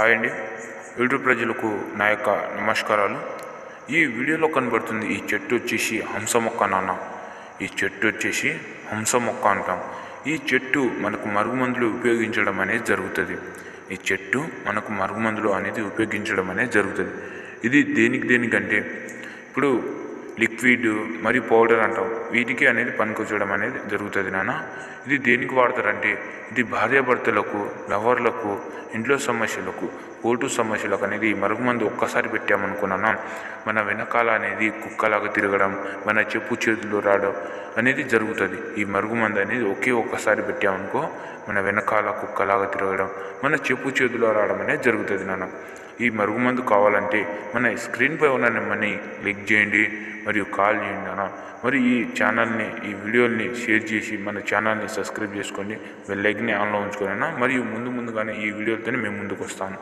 Hi అండి, YouTube ప్రజలకు నా యొక్క నమస్కారాలు. ఈ వీడియోలో కనబడుతుంది ఈ చెట్టు వచ్చేసి హంస మొక్క నాన్న. ఈ చెట్టు వచ్చేసి హంస మొక్క అంటాం. ఈ చెట్టు మనకు మరుగుమందులు ఉపయోగించడం అనేది జరుగుతుంది. ఈ చెట్టు మనకు మరుగుమందులు అనేది ఉపయోగించడం అనేది జరుగుతుంది. ఇది దేనికంటే ఇప్పుడు లిక్విడ్ మరియు పౌడర్ అంటాం, వీటికి అనేది పనికొచ్చడం అనేది జరుగుతుంది నాన్న. ఇది దేనికి వాడతారంటే ఇది భార్యాభర్తలకు, లవర్లకు, ఇంట్లో సమస్యలకు, కోర్టు సమస్యలకు అనేది ఈ మరుగుమందు ఒక్కసారి పెట్టామనుకున్నానా మన వెనకాల అనేది కుక్కలాగా తిరగడం, మన చెప్పు చేతుల్లో రావడం అనేది జరుగుతుంది. ఈ మరుగుమందు అనేది ఒక్కసారి పెట్టామనుకో మన వెనకాల కుక్కలాగా తిరగడం, మన చెప్పు చేతుల్లో రావడం అనేది జరుగుతుంది నాన్న. ఈ మరుగుమందు కావాలంటే మన స్క్రీన్పై ఉన్న నెంబర్ని క్లిక్ చేయండి మరియు కాల్ చేయండి అన్న. మరి ఈ ఛానల్ని, ఈ వీడియోని షేర్ చేసి మన ఛానల్ని సబ్స్క్రైబ్ చేసుకోండి, బెల్ ఐకాన్ని ఆన్లో ఉంచుకోండి అన్న. మరియు ముందుగానే ఈ వీడియోలతో మేము ముందుకు వస్తాను.